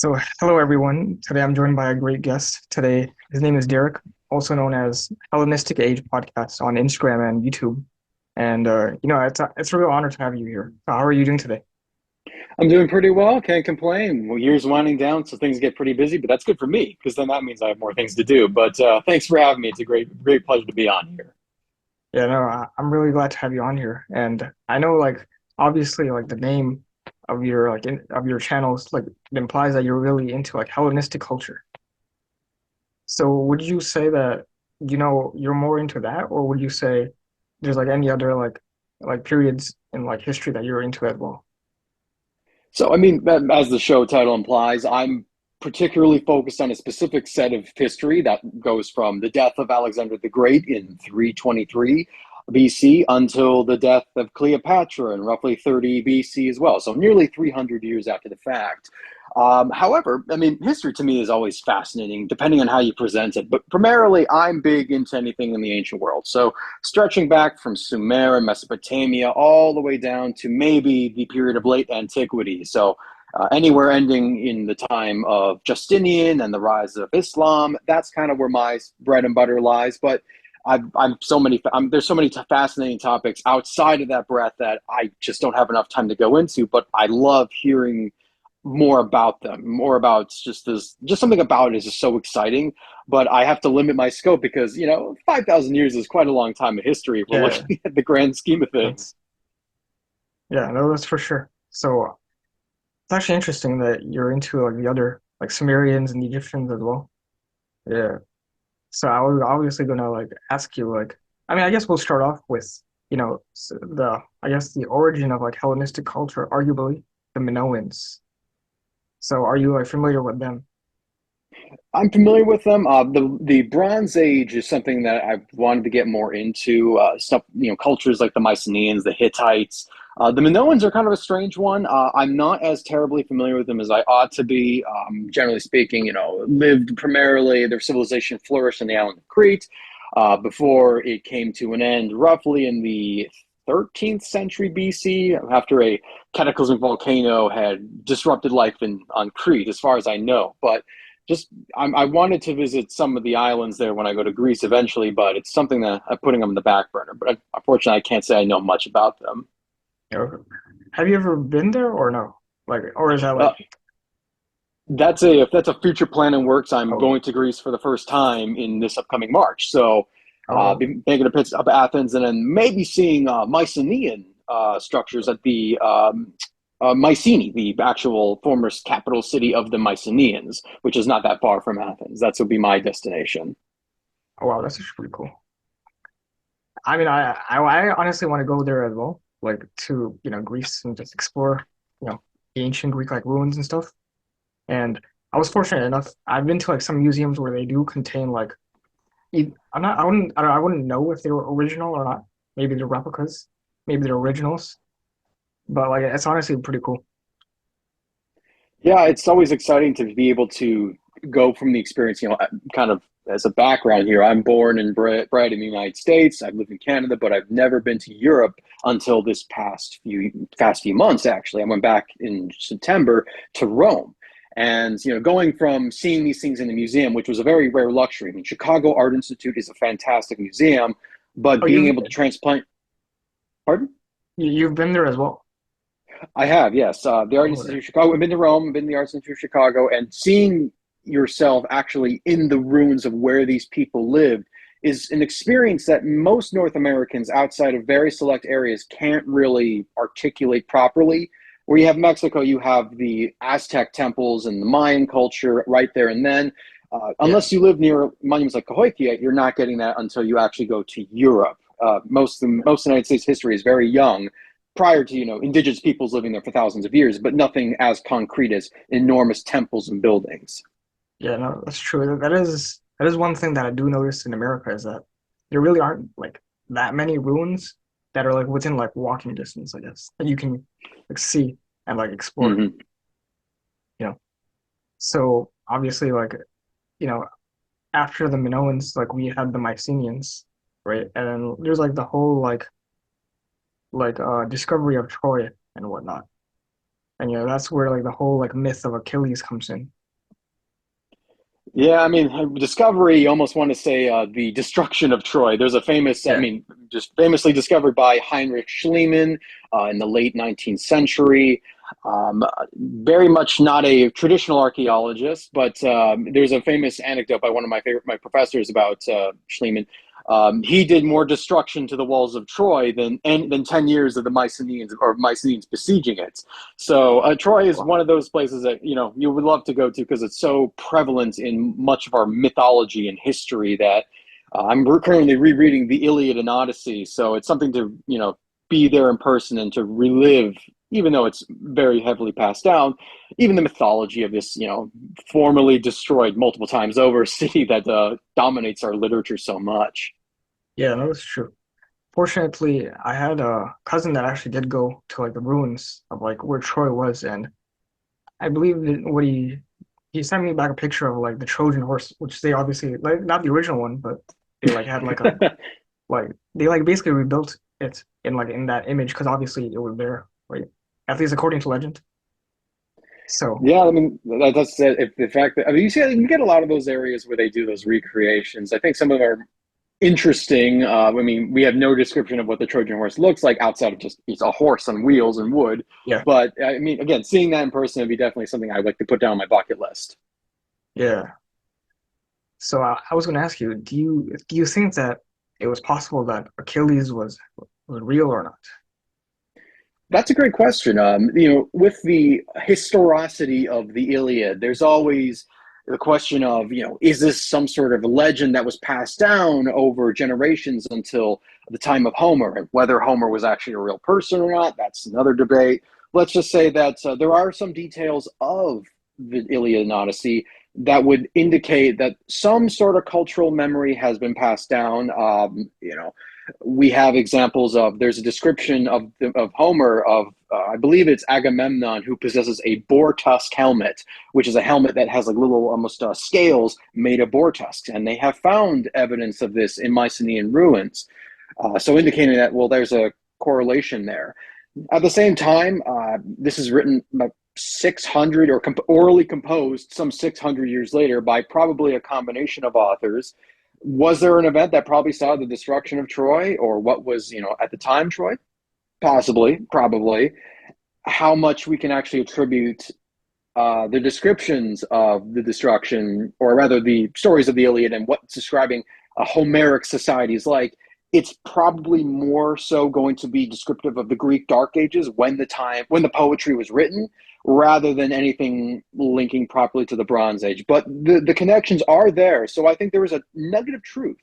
So, hello everyone. Today I'm joined by a great guest. Today, his name is Derek, also known as Hellenistic Age Podcast on Instagram and YouTube. And it's a real honor to have you here. So how are you doing today? I'm doing pretty well. Can't complain. Well, year's winding down, so things get pretty busy, but that's good for me because then that means I have more things to do. But thanks for having me. It's a great pleasure to be on here. Yeah, no, I'm really glad to have you on here. And I know, like, obviously, like the name of your of your channels, like, it implies that you're really into like Hellenistic culture. So, would you say that you're more into that, or would you say there's like any other like periods in like history that you're into as well? So, as the show title implies, I'm particularly focused on a specific set of history that goes from the death of Alexander the Great in 323 BC until the death of Cleopatra in roughly 30 BC as well. So, nearly 300 years after the fact. However, history to me is always fascinating, depending on how you present it. But primarily, I'm big into anything in the ancient world. So, stretching back from Sumer and Mesopotamia all the way down to maybe the period of late antiquity. So, anywhere ending in the time of Justinian and the rise of Islam, that's kind of where my bread and butter lies. But there's so many fascinating topics outside of that breadth that I just don't have enough time to go into. But I love hearing more about them, more about just something about it is just so exciting. But I have to limit my scope because 5,000 years is quite a long time in history if we're Yeah, looking at the grand scheme of yeah, things. yeah, no, that's for sure. So it's actually interesting that you're into like the other like Sumerians and Egyptians as well. Yeah. So I was obviously gonna like ask you like I guess we'll start off with the I guess the origin of like Hellenistic culture, arguably the Minoans. So are you like familiar with them? I'm familiar with them. The Bronze Age is something that I've wanted to get more into. Stuff, cultures like the Mycenaeans, the Hittites. The Minoans are kind of a strange one. I'm not as terribly familiar with them as I ought to be. Generally speaking, lived primarily, their civilization flourished on the island of Crete before it came to an end roughly in the 13th century BC after a cataclysmic volcano had disrupted life on Crete, as far as I know. But just I wanted to visit some of the islands there when I go to Greece eventually, but it's something that I'm putting them in the back burner. But unfortunately, I can't say I know much about them. Have you ever been there or no? Like, or is that Uh, like, if that's a future plan in works. I'm oh, going to Greece for the first time in this upcoming March, so oh, be making a pitch up Athens and then maybe seeing Mycenaean structures at the Mycenae, the actual former capital city of the Mycenaeans, which is not that far from Athens. That would be my destination. oh wow, that's actually pretty cool. I honestly want to go there as well, like to Greece and just explore the ancient Greek like ruins and stuff. And I was fortunate enough. I've been to like some museums where they do contain like I'm not I wouldn't know if they were original or not. Maybe they're replicas, maybe they're originals. But like it's honestly pretty cool. Yeah, it's always exciting to be able to go from the experience, kind of as a background here. I'm born and bred in the United States. I've lived in Canada, but I've never been to Europe until this past few months, actually. I went back in September to Rome. And going from seeing these things in the museum, which was a very rare luxury. I mean, Chicago Art Institute is a fantastic museum, but Oh, being able to transplant, pardon? you've been there as well. I have, yes. The Art Oh, Institute of Chicago. I've been to Rome, I've been to the Art Institute of Chicago, and seeing yourself actually in the ruins of where these people lived is an experience that most North Americans outside of very select areas can't really articulate properly. Where you have Mexico, you have the Aztec temples and the Mayan culture right there and then. yeah, Unless you live near monuments like Cahokia, you're not getting that until you actually go to Europe. Most United States history is very young, prior to indigenous peoples living there for thousands of years, but nothing as concrete as enormous temples and buildings. yeah, no, that's true. That is one thing that I do notice in America is that there really aren't like that many ruins that are like within like walking distance, I guess, that you can like see and like explore, Mm-hmm. you know. So obviously, like you know, after the Minoans, like we had the Mycenaeans, right? And then there's like the whole discovery of Troy and whatnot. And that's where like the whole like myth of Achilles comes in. Yeah, I mean, discovery, you almost want to say the destruction of Troy. There's a famous, I Yeah. mean, just famously discovered by Heinrich Schliemann in the late 19th century. Very much not a traditional archaeologist, but there's a famous anecdote by one of my professors about Schliemann. He did more destruction to the walls of Troy than 10 years of the Mycenaeans besieging it. So Troy is Wow. one of those places that you would love to go to because it's so prevalent in much of our mythology and history that I'm currently rereading the Iliad and Odyssey. So it's something to be there in person and to relive, even though it's very heavily passed down, even the mythology of this formerly destroyed multiple times over city that dominates our literature so much. Yeah, no, that's true. Fortunately, I had a cousin that actually did go to like the ruins of like where Troy was, and I believe that what he sent me back a picture of like the Trojan horse, which they obviously like not the original one, but they like had like they like basically rebuilt it in like in that image because obviously it was there, right? At least according to legend. So Yeah, I mean that's if the fact that I mean you get a lot of those areas where they do those recreations. I think some of them are interesting. I mean, we have no description of what the Trojan horse looks like outside of just it's a horse on wheels and wood. yeah, But I mean, again, seeing that in person would be definitely something I'd like to put down on my bucket list. yeah. So I was going to ask you, do you think that it was possible that Achilles was real or not? That's a great question. With the historicity of the Iliad, there's always the question of, is this some sort of legend that was passed down over generations until the time of Homer? And whether Homer was actually a real person or not, that's another debate. Let's just say that there are some details of the Iliad and Odyssey that would indicate that some sort of cultural memory has been passed down. We have examples of there's a description of Homer of I believe it's Agamemnon who possesses a boar tusk helmet, which is a helmet that has like little almost scales made of boar tusks, and they have found evidence of this in Mycenaean ruins, so indicating that there's a correlation there. At the same time, this is written about 600 or orally composed some 600 years later by probably a combination of authors. Was there an event that probably saw the destruction of Troy, or what was, at the time Troy? Possibly, probably. How much we can actually attribute the descriptions of the destruction, or rather the stories of the Iliad and what's describing a Homeric society is like, it's probably more so going to be descriptive of the Greek Dark Ages when the poetry was written, rather than anything linking properly to the Bronze Age. But the connections are there. So I think there is a nugget of truth.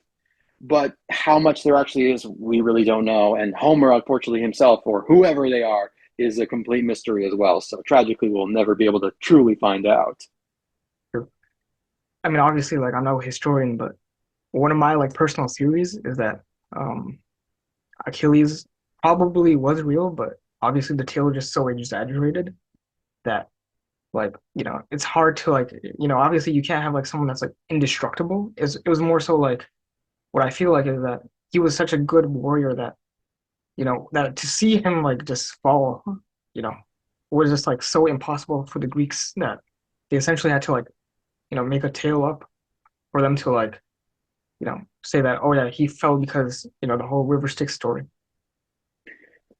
But how much there actually is, we really don't know. And Homer, unfortunately, himself, or whoever they are, is a complete mystery as well. So tragically, we'll never be able to truly find out. True. I mean, obviously, like I'm no historian, but one of my like personal theories is that um Achilles probably was real, but obviously the tale is just so exaggerated that like it's hard to like obviously you can't have like someone that's like indestructible. It was more so like what I feel like is that he was such a good warrior that that to see him like just fall, you know, was just like so impossible for the Greeks that they essentially had to like make a tale up for them to like say that, oh yeah, he fell because the whole river Styx story.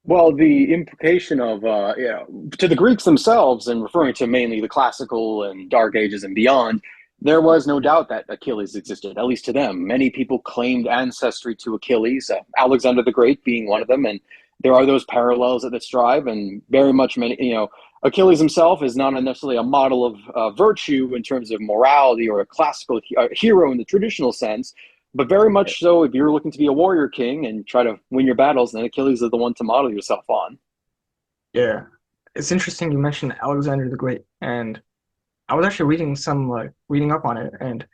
Well, the implication of, to the Greeks themselves, and referring to mainly the classical and Dark Ages and beyond, there was no doubt that Achilles existed, at least to them. Many people claimed ancestry to Achilles, Alexander the Great being one of them, and there are those parallels that strive, and very much many, Achilles himself is not necessarily a model of virtue in terms of morality or a classical hero in the traditional sense, but very much so, if you're looking to be a warrior king and try to win your battles, then Achilles is the one to model yourself on. Yeah, it's interesting you mentioned Alexander the Great, and I was actually reading up on it, and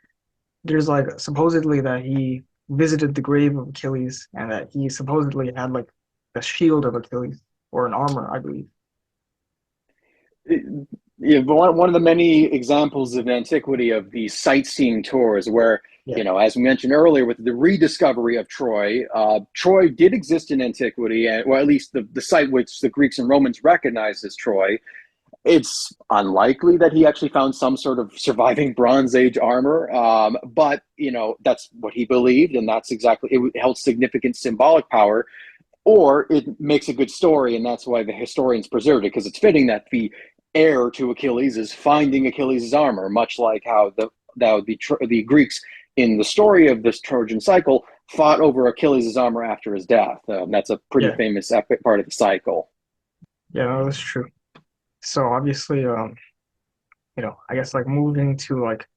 there's like supposedly that he visited the grave of Achilles, and that he supposedly had like a shield of Achilles or an armor, I believe. Yeah, but one of the many examples of antiquity of these sightseeing tours where, Yeah, as we mentioned earlier, with the rediscovery of Troy, Troy did exist in antiquity, or at least the site which the Greeks and Romans recognized as Troy. It's unlikely that he actually found some sort of surviving Bronze Age armor, but that's what he believed, and that's exactly it held significant symbolic power. Or it makes a good story, and that's why the historians preserved it, because it's fitting that the heir to Achilles is finding Achilles' armor, much like how the Greeks in the story of this Trojan cycle fought over Achilles' armor after his death. That's a pretty Yeah, famous epic part of the cycle. yeah, no, that's true. So obviously, I guess like moving to like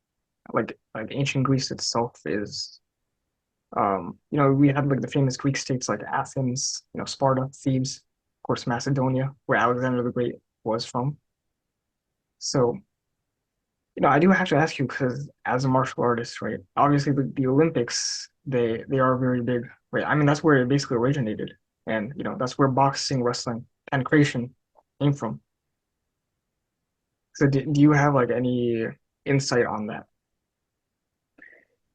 ancient Greece itself is we had like the famous Greek states like Athens, Sparta, Thebes, of course, Macedonia, where Alexander the Great was from. So, I do have to ask you because as a martial artist, right? Obviously, the Olympics, they are very big, right? I mean, that's where it basically originated, and that's where boxing, wrestling, and creation came from. So, do you have like any insight on that?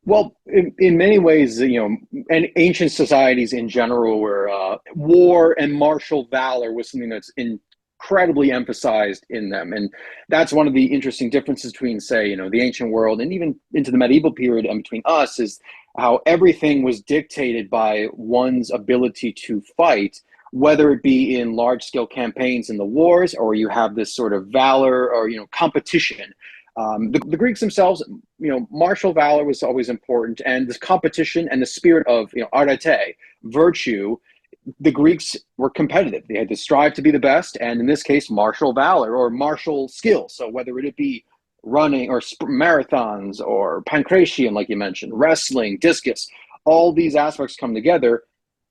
Well, in many ways, and ancient societies in general were war and martial valor was something that's incredibly emphasized in them, and that's one of the interesting differences between, say, the ancient world and even into the medieval period, and between us is how everything was dictated by one's ability to fight, whether it be in large scale campaigns in the wars, or you have this sort of valor or competition. The Greeks themselves, martial valor was always important, and this competition and the spirit of arete, virtue. The Greeks were competitive; they had to strive to be the best, and in this case, martial valor or martial skill. So whether it be running or marathons or pancration, like you mentioned, wrestling, discus, all these aspects come together,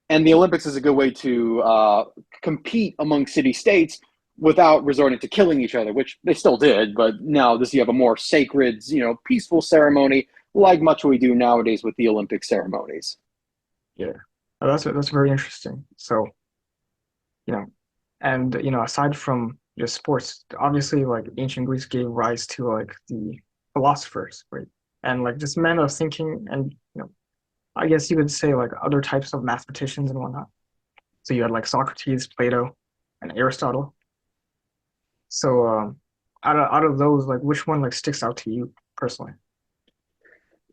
and the Olympics is a good way to compete among city states without resorting to killing each other, which they still did. But now this you have a more sacred, peaceful ceremony, like much we do nowadays with the Olympic ceremonies. Yeah, that's very interesting. So, you know, and aside from just sports, obviously, like ancient Greece gave rise to like the philosophers, right? And like just men of thinking, and I guess you could say like other types of mathematicians and whatnot. So you had like Socrates, Plato, and Aristotle. So out of those, like which one like sticks out to you personally?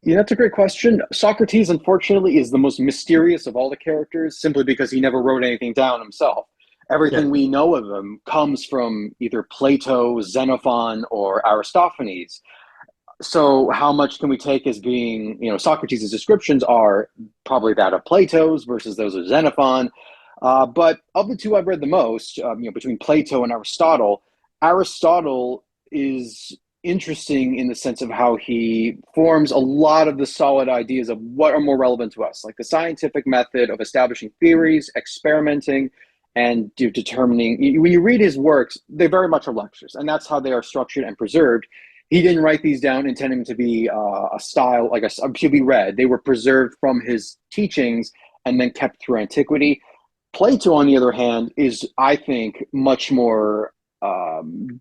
Yeah, that's a great question. Socrates, unfortunately, is the most mysterious of all the characters simply because he never wrote anything down himself. Yeah, Everything we know of him comes from either Plato, Xenophon, or Aristophanes. So how much can we take as being, Socrates' descriptions are probably that of Plato's versus those of Xenophon. But of the two I've read the most, between Plato and Aristotle, Aristotle is interesting in the sense of how he forms a lot of the solid ideas of what are more relevant to us, like the scientific method of establishing theories, experimenting, and determining. When you read his works, they very much are lectures, and that's how they are structured and preserved. He didn't write these down intending to be a style, like to be read. They were preserved from his teachings and then kept through antiquity. Plato, on the other hand, is, I think, much more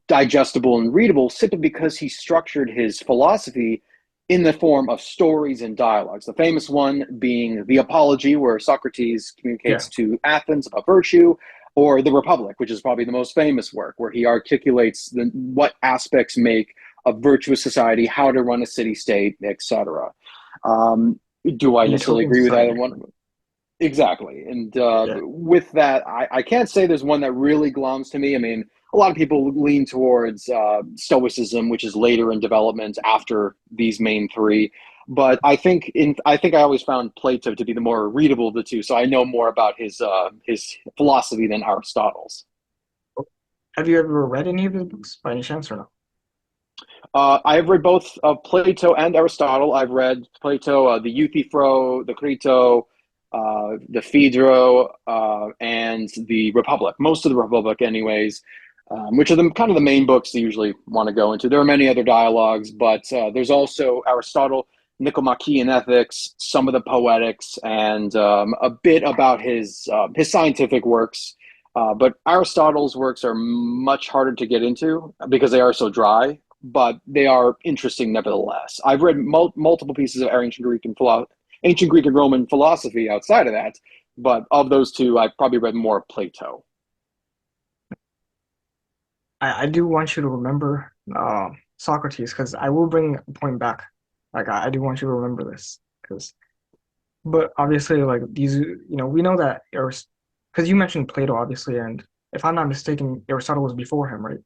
digestible and readable simply because he structured his philosophy in the form of stories and dialogues. The famous one being the Apology, where Socrates yeah, communicates to Athens about virtue, or the Republic, which is probably the most famous work, where he articulates what aspects make a virtuous society, how to run a city state, etc. Do I a necessarily utopian agree with either society. one? Exactly. And Yeah, with that, I can't say there's one that really gloms to me. I mean, a lot of people lean towards Stoicism, which is later in development after these main three. But I think I always found Plato to be the more readable of the two. So I know more about his philosophy than Aristotle's. have you ever read any of his books by any chance or no? I've read both Plato and Aristotle. I've read Plato, the Euthyphro, the Crito, the Phaedro, and the Republic. Most of the Republic, anyways, which are the kind of the main books they usually want to go into. There are many other dialogues, but there's also Aristotle, Nicomachean Ethics, some of the Poetics, and a bit about his scientific works. But Aristotle's works are much harder to get into because they are so dry, but they are interesting nevertheless. I've read multiple pieces of ancient Greek and Roman philosophy outside of that, but of those two, I've probably read more Plato. I do want you to remember Socrates because I will bring a point back. Like I do want you to remember this because, but obviously, like these, we know that Arist because you mentioned Plato, obviously, and if I'm not mistaken, Aristotle was before him, right?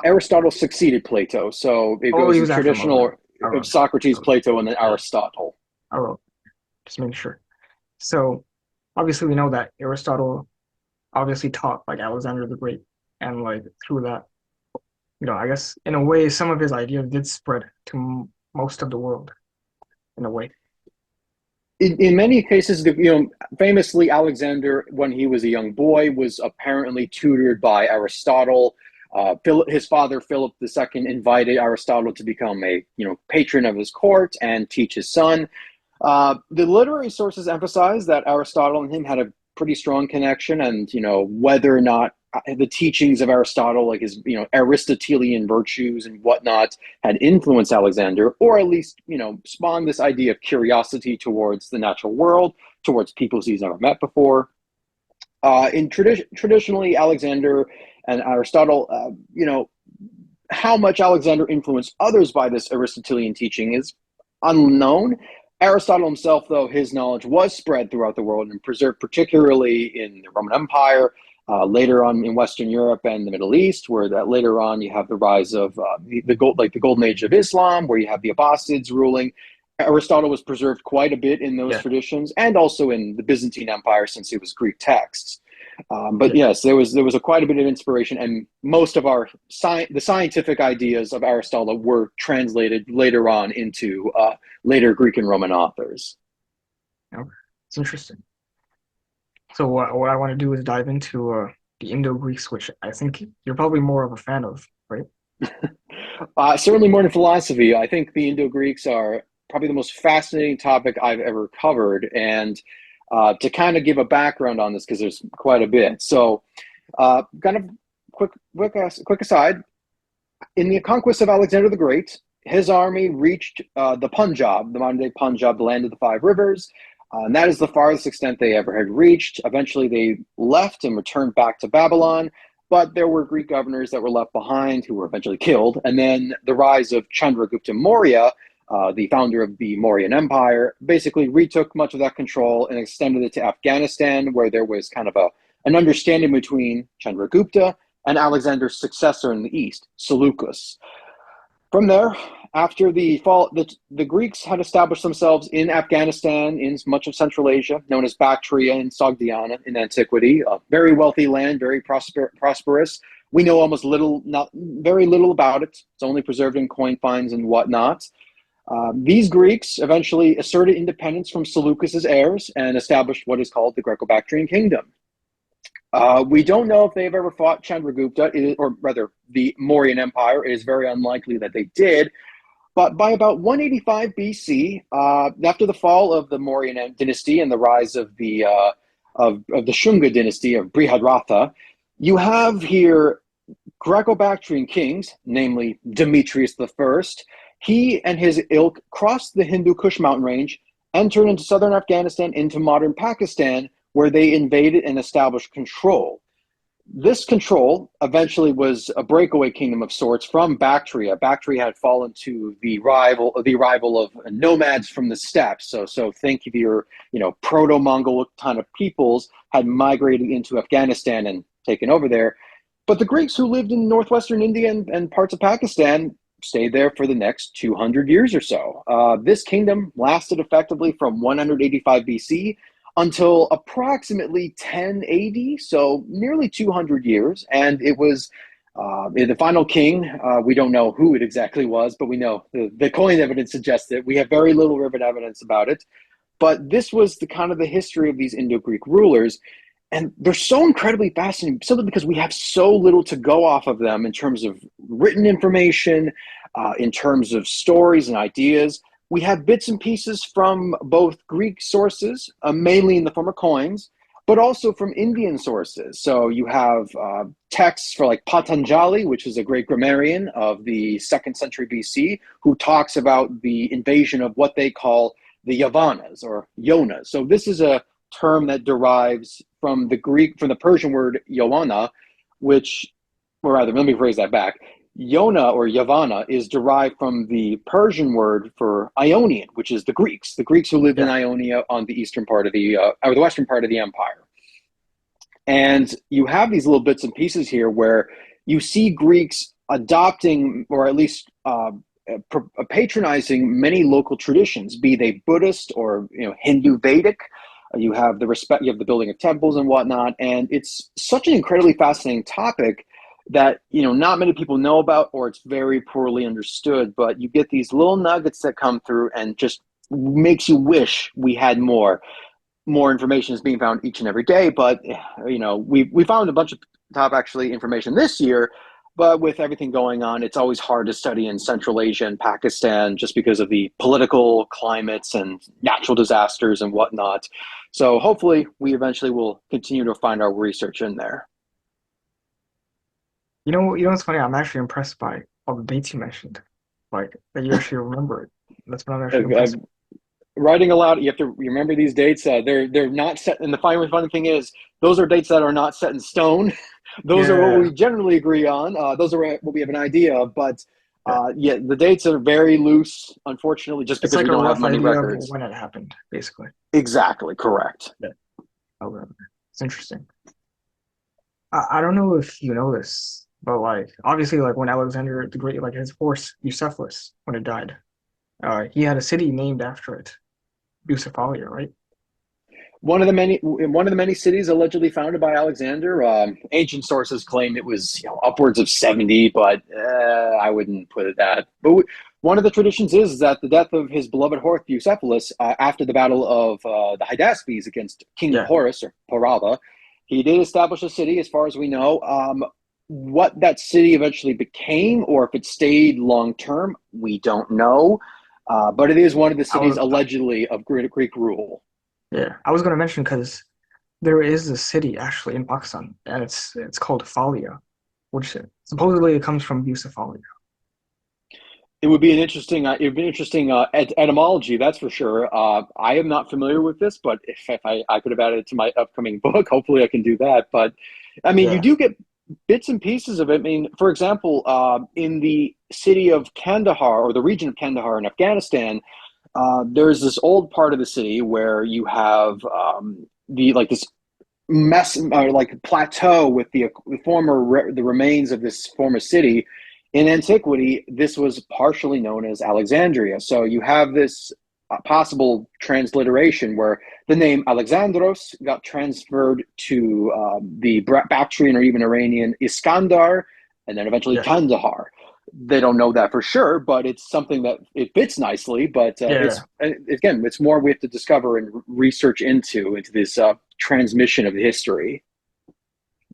Aristotle succeeded Plato, so it Oh, he goes in was after him. traditional Okay. I wrote, Socrates, I wrote, Plato, and then yeah, Aristotle. I wrote. Just making sure. So obviously, we know that Aristotle obviously taught like Alexander the Great, and like through that, I guess in a way, some of his ideas did spread to most of the world in a way. In many cases, famously Alexander, when he was a young boy, was apparently tutored by Aristotle. His father, Philip II, invited Aristotle to become a patron of his court and teach his son. The literary sources emphasize that Aristotle and him had a pretty strong connection, and whether or not the teachings of Aristotle, like his Aristotelian virtues and whatnot, had influenced Alexander, or at least spawned this idea of curiosity towards the natural world, towards peoples he's never met before. Traditionally, Alexander and Aristotle, how much Alexander influenced others by this Aristotelian teaching is unknown. Aristotle himself, though, his knowledge was spread throughout the world and preserved particularly in the Roman Empire, later on in Western Europe and the Middle East, where that later on you have the rise of the Golden Age of Islam, where you have the Abbasids ruling. Aristotle was preserved quite a bit in those Yeah, traditions, and also in the Byzantine Empire, since it was Greek texts. But yeah. yes, there was quite a bit of inspiration, and most of the scientific ideas of Aristotle were translated later on into later Greek and Roman authors. Okay. It's interesting. So what I want to do is dive into the Indo-Greeks, which I think you're probably more of a fan of, right? Certainly more than philosophy. I think the Indo-Greeks are probably the most fascinating topic I've ever covered, and to kind of give a background on this, because there's quite a bit. So, kind of quick aside. In the conquest of Alexander the Great, his army reached the Punjab, the modern day Punjab, the land of the five rivers. And that is the farthest extent they ever had reached. Eventually, they left and returned back to Babylon, but there were Greek governors that were left behind who were eventually killed. And then the rise of Chandragupta Maurya, the founder of the Mauryan Empire, basically retook much of that control and extended it to Afghanistan, where there was kind of an understanding between Chandragupta and Alexander's successor in the east, Seleucus. From there, after the fall, the Greeks had established themselves in Afghanistan, in much of Central Asia, known as Bactria and Sogdiana in antiquity. A very wealthy land, very prosperous. We know almost not very little about it. It's only preserved in coin finds and whatnot. These Greeks eventually asserted independence from Seleucus's heirs and established what is called the Greco-Bactrian Kingdom. We don't know if they've ever fought Chandragupta, or rather the Mauryan Empire. It is very unlikely that they did. But by about 185 BC, after the fall of the Mauryan dynasty and the rise of the Shunga dynasty of Brihadratha, you have here Greco-Bactrian kings, namely Demetrius I. He and his ilk crossed the Hindu Kush mountain range, entered into southern Afghanistan, into modern Pakistan, where they invaded and established control. This control eventually was a breakaway kingdom of sorts from Bactria. Bactria had fallen to the arrival of nomads from the steppes. So think of your proto-Mongol kind of peoples had migrated into Afghanistan and taken over there. But the Greeks who lived in northwestern India and parts of Pakistan stayed there for the next 200 years or so. This kingdom lasted effectively from 185 BC until approximately 1080, so nearly 200 years. And it was the final king. We don't know who it exactly was, but we know the coin evidence suggests it. We have very little written evidence about it. But this was the kind of the history of these Indo-Greek rulers. And they're so incredibly fascinating simply because we have so little to go off of them in terms of written information, in terms of stories and ideas. We have bits and pieces from both Greek sources, mainly in the form of coins, but also from Indian sources. So you have texts for like Patanjali, which is a great grammarian of the 2nd century BC, who talks about the invasion of what they call the Yavanas or Yonas. So this is a term that derives from the Persian word Ioana, which or rather, let me phrase that back. Yona or Yavana is derived from the Persian word for Ionian, which is the Greeks who lived in Yeah, Ionia on the eastern part of or the western part of the empire. And you have these little bits and pieces here where you see Greeks adopting, or at least patronizing many local traditions, be they Buddhist or Hindu Vedic. You have the respect, you have the building of temples and whatnot, and it's such an incredibly fascinating topic that not many people know about, or it's very poorly understood. But you get these little nuggets that come through, and just makes you wish we had more information is being found each and every day. But we found a bunch of top actually information this year, but with everything going on, it's always hard to study in Central Asia and Pakistan just because of the political climates and natural disasters and whatnot. So hopefully we eventually will continue to find our research in there. what's funny? I'm actually impressed by all the dates you mentioned, like that you actually remember it. That's what I'm actually impressed. Writing aloud, you have to remember these dates. They're not set, and the funny thing is, those are dates that are not set in stone. Those are what Yeah, we generally agree on. Those are what we have an idea of, but yeah. yeah, the dates are very loose, unfortunately, just It's because like we a don't have rough many idea of records. when it happened, basically. Exactly, correct. Yeah. Okay. It's interesting. I don't know if you know this, but like obviously, like when Alexander the Great, like his horse Bucephalus, when it died, he had a city named after it, Bucephalia, right? One of the many cities allegedly founded by Alexander. Ancient sources claim it was upwards of 70, but I wouldn't put it that. But one of the traditions is that the death of his beloved horse Bucephalus after the battle of the Hydaspes against King Yeah. Porus or Parava, he did establish a city, as far as we know. What that city eventually became, or if it stayed long term, we don't know. But it is one of the I cities was, allegedly of Greek rule. yeah, I was gonna mention because there is a city actually in Pakistan, and it's called Falia, which supposedly it comes from Bucephalia. It would be interesting etymology, that's for sure. I am not familiar with this, but if I could have added it to my upcoming book, hopefully I can do that. But I mean, you Yeah, do get bits and pieces of it. I mean, for example, in the city of Kandahar, or the region of Kandahar in Afghanistan, there's this old part of the city where you have the like this mess like plateau with the remains of this former city. In antiquity, this was partially known as Alexandria. So you have this possible transliteration where the name Alexandros got transferred to the Bactrian or even Iranian Iskandar, and then eventually yeah, Kandahar. They don't know that for sure, but it's something that it fits nicely. But yeah, it's again, it's more we have to discover and research into this transmission of history.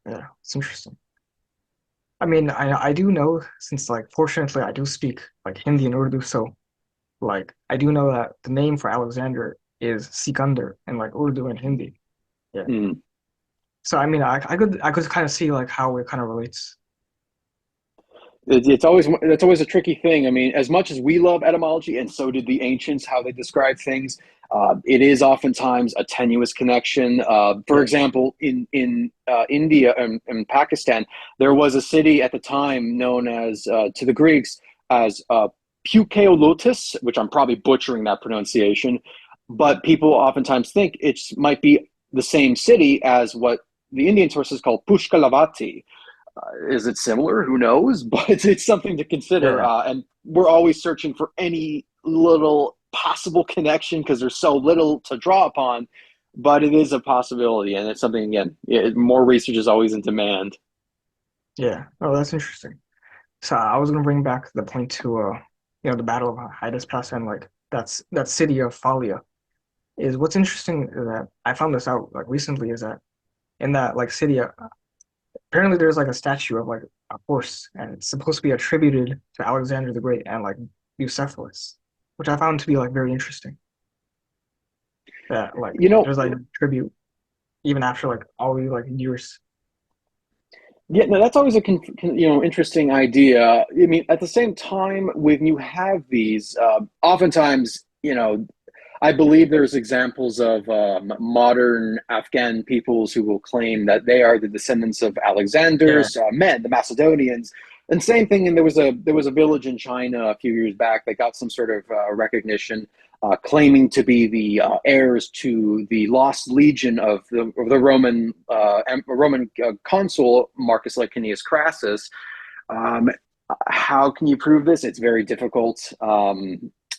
yeah. It's interesting. I mean, I do know since like fortunately I do speak like Hindi and Urdu, so like I do know that the name for Alexander is Sikandar in like Urdu and Hindi. Yeah. Mm. So I mean, I could kind of see like how it kind of relates. It's always a tricky thing. I mean, as much as we love etymology, and so did the ancients, how they describe things, it is oftentimes a tenuous connection. For Yeah, example, in India and Pakistan, there was a city at the time known as to the Greeks as Pukeolotus, which I'm probably butchering that pronunciation, but people oftentimes think it might be the same city as what the Indian sources call Pushkalavati. Is it similar? Who knows? But it's something to consider. yeah, And we're always searching for any little possible connection because there's so little to draw upon. But it is a possibility, and it's something again. More research is always in demand. yeah. Oh, that's interesting. So I was gonna bring back the point to the Battle of Hydaspes and like that city of Phalia is what's interesting is that I found this out like recently is that in that like city apparently there's like a statue of like a horse and it's supposed to be attributed to Alexander the Great and like Bucephalus, which I found to be like very interesting. That like You know, there's like tribute even after like all these like years. yeah, no, that's always a interesting idea. I mean, at the same time, when you have these, oftentimes, I believe there's examples of modern Afghan peoples who will claim that they are the descendants of Yeah, Alexander's men, the Macedonians. And same thing, and there was a village in China a few years back that got some sort of recognition, claiming to be the heirs to the lost legion of the Roman consul Marcus Licinius Crassus. Um, how can you prove this? It's very difficult.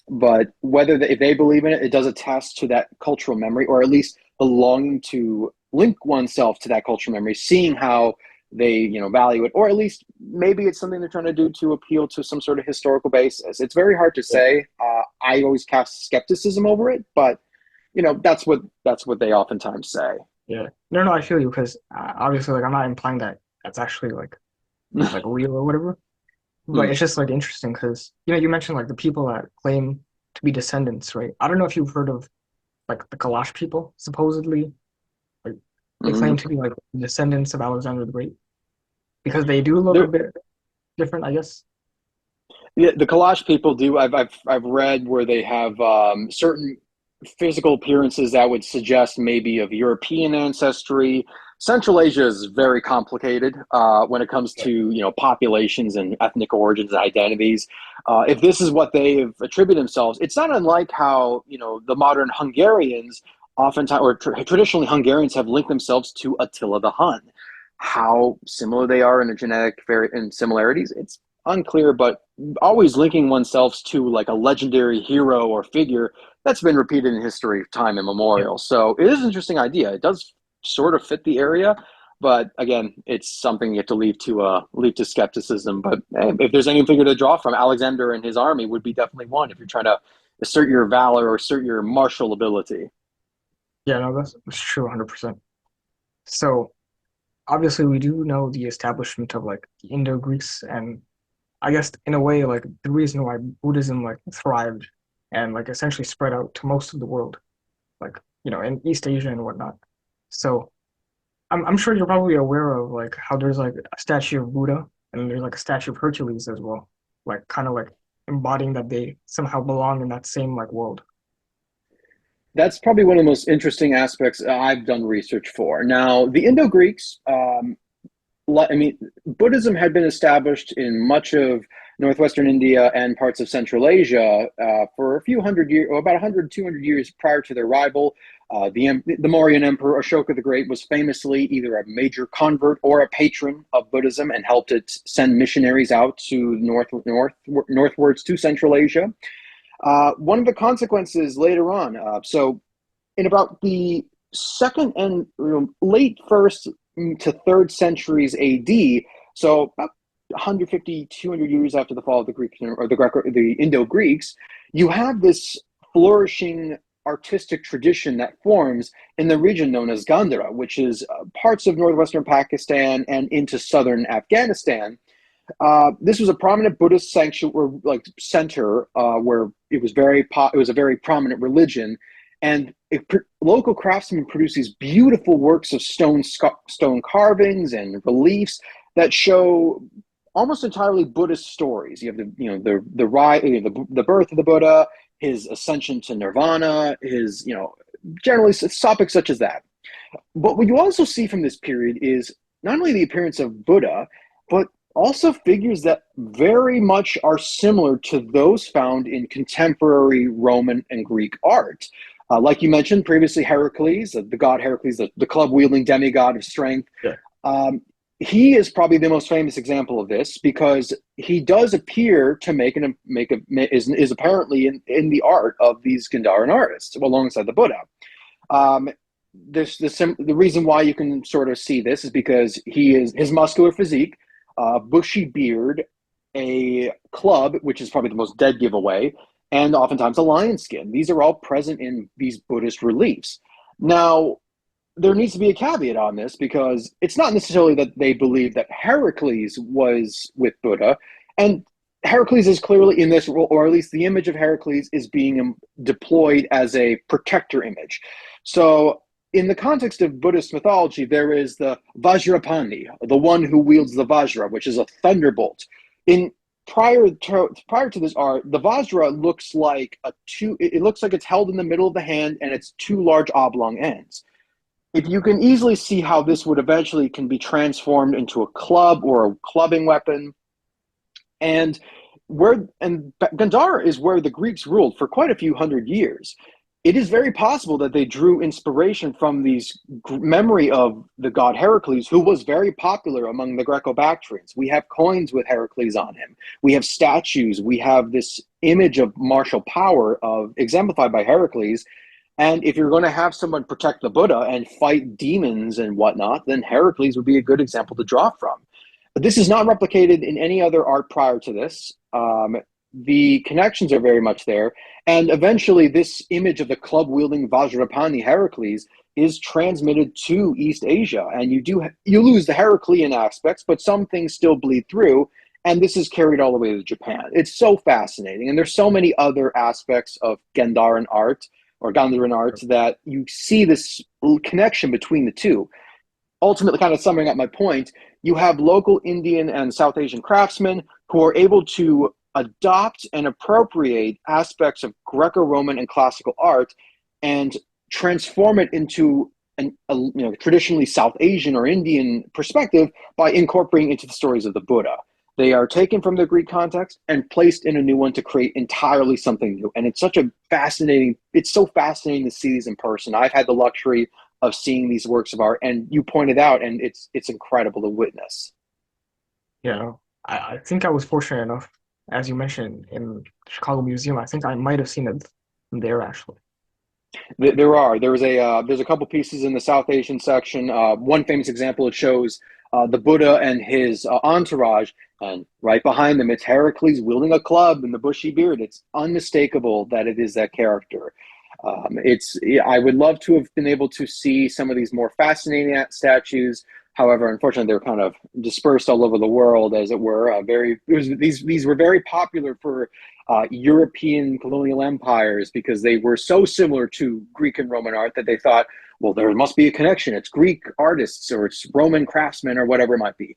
But if they believe in it, it does attest to that cultural memory, or at least the longing to link oneself to that cultural memory, seeing how they value it, or at least maybe it's something they're trying to do to appeal to some sort of historical basis. It's very hard to yeah, say. I always cast skepticism over it, but that's what they oftentimes say. yeah. No, no, I feel you because obviously, like, I'm not implying that that's actually like real or whatever. But Hmm. it's just like interesting because you mentioned like the people that claim to be descendants, right? I don't know if you've heard of like the Kalash people, supposedly like they claim Hmm. to be like descendants of Alexander the Great because they do look a There, bit different, I guess. Yeah, the Kalash people do. I've read where they have certain physical appearances that would suggest maybe of European ancestry. Central Asia is very complicated when it comes Yeah. to populations and ethnic origins and identities. If this is what they've attributed themselves, it's not unlike how the modern Hungarians oftentimes, or traditionally Hungarians, have linked themselves to Attila the Hun. How similar they are in a in similarities, it's unclear, but always linking oneself to like a legendary hero or figure that's been repeated in history time Yeah. immemorial. So it is an interesting idea. It does sort of fit the area, but again, it's something you have to leave to skepticism. But hey, if there's any figure to draw from, Alexander and his army would be definitely one if you're trying to assert your valor or assert your martial ability. Yeah, no, that's true 100%. So obviously we do know the establishment of like the Indo-Greeks and I guess in a way like the reason why Buddhism like thrived and like essentially spread out to most of the world, like in East Asia and whatnot. So I'm sure you're probably aware of like how there's like a statue of Buddha and there's like a statue of Hercules as well, like kind of like embodying that they somehow belong in that same like world. That's probably one of the most interesting aspects I've done research for. Now, the Indo-Greeks, I mean, Buddhism had been established in much of northwestern India and parts of Central Asia for a few hundred years, or about 100, 200 years prior to their arrival. The Mauryan Emperor Ashoka the Great was famously either a major convert or a patron of Buddhism and helped it send missionaries out to northwards to Central Asia. One of the consequences later on, so in about the second and late first to third centuries AD, so about 150, 200 years after the fall of the Greek or the Indo-Greeks, you have this flourishing artistic tradition that forms in the region known as Gandhara, which is parts of northwestern Pakistan and into southern Afghanistan. This was a prominent Buddhist sanctuary, like center, where it was a very prominent religion, and local craftsmen produced these beautiful works of stone carvings and reliefs that show almost entirely Buddhist stories. You have the birth of the Buddha, his ascension to nirvana, his generally topics such as that. But what you also see from this period is not only the appearance of Buddha, but also figures that very much are similar to those found in contemporary Roman and Greek art. Like you mentioned previously, Heracles, the god Heracles, the club wielding demigod of strength. Yeah. Um, he is probably the most famous example of this because he does appear to is apparently in the art of these Gandharan artists alongside the Buddha. Um, the reason why you can sort of see this is because his muscular physique, bushy beard, a club, which is probably the most dead giveaway, and oftentimes a lion skin. These are all present in these Buddhist reliefs. Now, there needs to be a caveat on this because it's not necessarily that they believe that Heracles was with Buddha, and Heracles is clearly in this role, or at least the image of Heracles is being deployed as a protector image. So, in the context of Buddhist mythology, there is the Vajrapani, the one who wields the Vajra, which is a thunderbolt. In prior to this art, the Vajra looks like it looks like it's held in the middle of the hand and it's two large oblong ends. If you can easily see how this would eventually can be transformed into a club or a clubbing weapon, and Gandhara is where the Greeks ruled for quite a few hundred years. It is very possible that they drew inspiration from these memory of the god Heracles, who was very popular among the Greco-Bactrians. We have coins with Heracles on him. We have statues. We have this image of martial power of exemplified by Heracles. And if you're going to have someone protect the Buddha and fight demons and whatnot, then Heracles would be a good example to draw from. But this is not replicated in any other art prior to this. The connections are very much there. And eventually, this image of the club wielding Vajrapani Heracles is transmitted to East Asia. And you lose the Heraclean aspects, but some things still bleed through. And this is carried all the way to Japan. It's so fascinating. And there's so many other aspects of Gandharan art or Gandharan art that you see this connection between the two. Ultimately, kind of summing up my point, you have local Indian and South Asian craftsmen who are able to adopt and appropriate aspects of Greco-Roman and classical art and transform it into traditionally South Asian or Indian perspective by incorporating into the stories of the Buddha. They are taken from the Greek context and placed in a new one to create entirely something new. And it's so fascinating to see these in person. I've had the luxury of seeing these works of art, and you pointed out, and it's incredible to witness. Yeah, I think I was fortunate enough, as you mentioned, in the Chicago Museum. I think I might have seen it there actually. There's a couple pieces in the South Asian section. One famous example, it shows the Buddha and his entourage, and right behind them it's Heracles wielding a club and the bushy beard. It's unmistakable that it is that character. I would love to have been able to see some of these more fascinating statues. However, unfortunately, they're kind of dispersed all over the world, as it were. These were very popular for European colonial empires because they were so similar to Greek and Roman art that they thought, well, there must be a connection. It's Greek artists or it's Roman craftsmen or whatever it might be.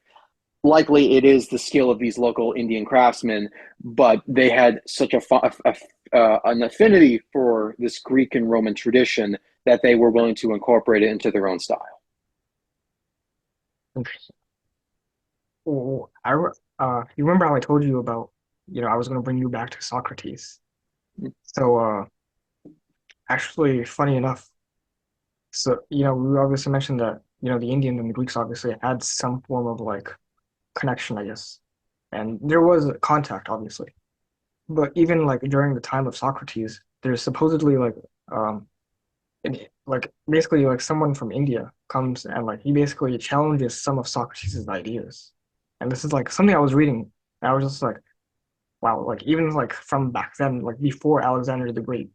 Likely, it is the skill of these local Indian craftsmen, but they had such an affinity for this Greek and Roman tradition that they were willing to incorporate it into their own style. Interesting. Oh, you remember how I told you about, I was going to bring you back to Socrates. So, actually, funny enough, so, we obviously mentioned that, the Indians and the Greeks obviously had some form of like connection, I guess. And there was contact, obviously. But even like during the time of Socrates, there's supposedly like basically like someone from India comes and like he basically challenges some of Socrates' ideas. And this is like something I was reading, and I was just like, wow, like even like from back then, like before Alexander the Great,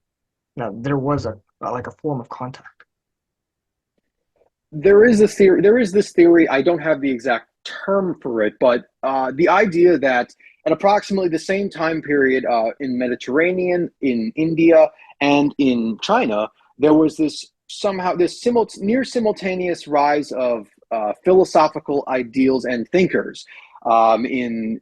there was like a form of contact. There is this theory. There is this theory. I don't have the exact term for it, but the idea that at approximately the same time period in Mediterranean, in India, and in China, there was this near simultaneous rise of philosophical ideals and thinkers. In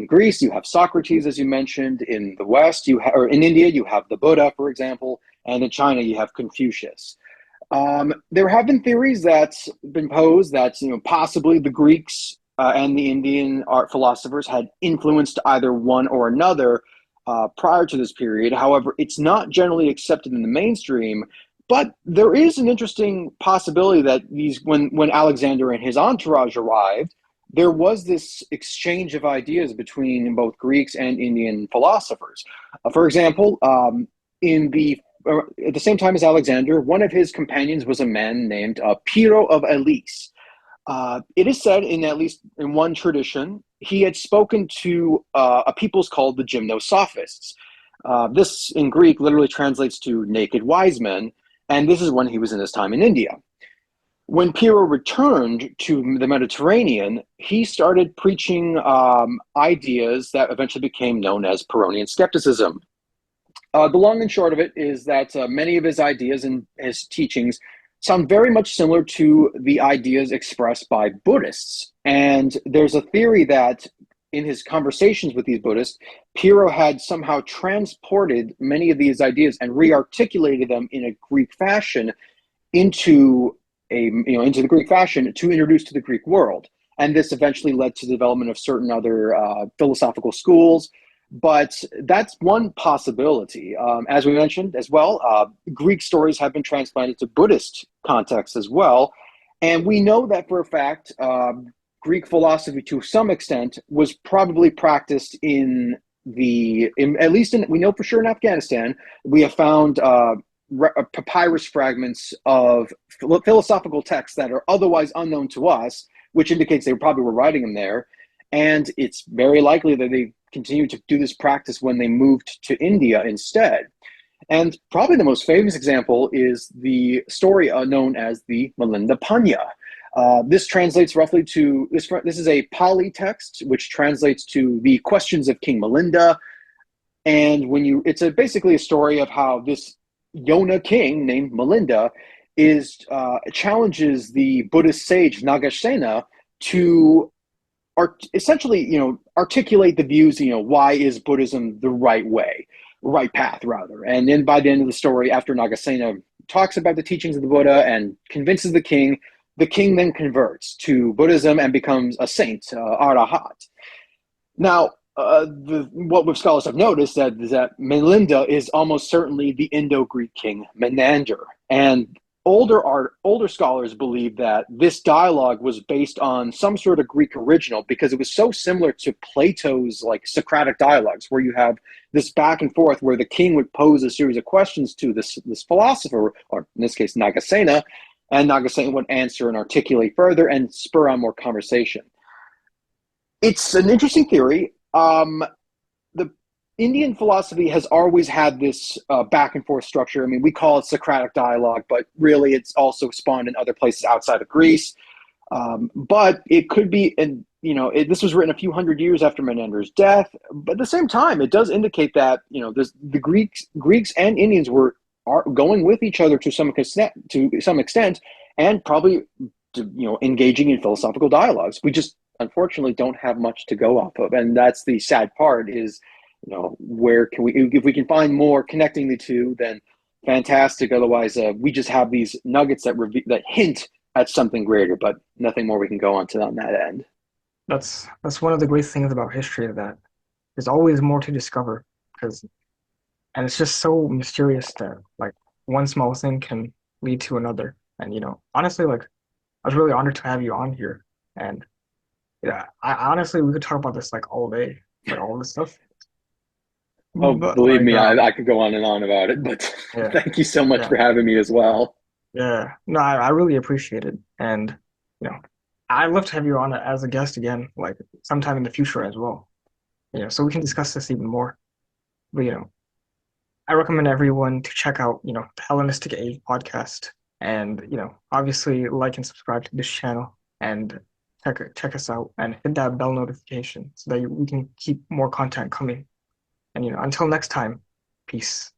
Greece, you have Socrates, as you mentioned. In the West, or in India, you have the Buddha, for example, and in China, you have Confucius. There have been theories that's been posed that possibly the Greeks and the Indian art philosophers had influenced either one or another prior to this period. However, it's not generally accepted in the mainstream. But there is an interesting possibility that when Alexander and his entourage arrived, there was this exchange of ideas between both Greeks and Indian philosophers. For example, at the same time as Alexander, one of his companions was a man named Pyrrho of Elis. It is said, in at least in one tradition, he had spoken to a peoples called the Gymnosophists. This in Greek literally translates to naked wise men, and this is when he was in his time in India. When Pyrrho returned to the Mediterranean, he started preaching ideas that eventually became known as Pyrrhonian skepticism. The long and short of it is that many of his ideas and his teachings sound very much similar to the ideas expressed by Buddhists. And there's a theory that in his conversations with these Buddhists, Piro had somehow transported many of these ideas and re-articulated them in a Greek fashion into into the Greek fashion to introduce to the Greek world. And this eventually led to the development of certain other philosophical schools. But that's one possibility. As we mentioned as well, Greek stories have been transplanted to Buddhist contexts as well. And we know that for a fact, Greek philosophy to some extent was probably practiced at least we know for sure in Afghanistan. We have found papyrus fragments of philosophical texts that are otherwise unknown to us, which indicates they probably were writing them there. And it's very likely that they continued to do this practice when they moved to India instead. And probably the most famous example is the story known as the Milinda Panya. This translates roughly to this is a Pali text, which translates to the questions of King Milinda. And basically a story of how this Yona king named Milinda challenges the Buddhist sage Nagasena to essentially, articulate the views, why is Buddhism the right path rather. And then by the end of the story, after Nagasena talks about the teachings of the Buddha and convinces the king then converts to Buddhism and becomes a saint, Arahat. Now, what scholars have noticed is that Melinda is almost certainly the Indo-Greek king Menander, and older scholars believe that this dialogue was based on some sort of Greek original because it was so similar to Plato's like Socratic dialogues, where you have this back and forth where the king would pose a series of questions to this philosopher, or in this case Nagasena, and Nagasena would answer and articulate further and spur on more conversation. It's an interesting theory. The Indian philosophy has always had this back and forth structure. I mean, we call it Socratic dialogue, but really it's also spawned in other places outside of Greece. But it could be, and this was written a few hundred years after Menander's death. But at the same time, it does indicate that the Greeks and Indians are going with each other to some extent, and probably engaging in philosophical dialogues. We just unfortunately don't have much to go off of, and that's the sad part. Is where can we, if we can find more connecting the two, then fantastic. Otherwise, we just have these nuggets that hint at something greater, but nothing more we can go on to on that end. That's one of the great things about history, that there's always more to discover, because and it's just so mysterious that like one small thing can lead to another. And honestly, like I was really honored to have you on here. And yeah, I honestly we could talk about this like all day, like all this stuff. Oh, But believe like me, I could go on and on about it, but yeah, thank you so much yeah, for having me as well. yeah. No, I really appreciate it. And you know, I'd love to have you on as a guest again, like sometime in the future as well. So we can discuss this even more. But I recommend everyone to check out, the Hellenistic Age Podcast, and obviously like and subscribe to this channel, and check us out and hit that bell notification so that we can keep more content coming. And until next time, peace.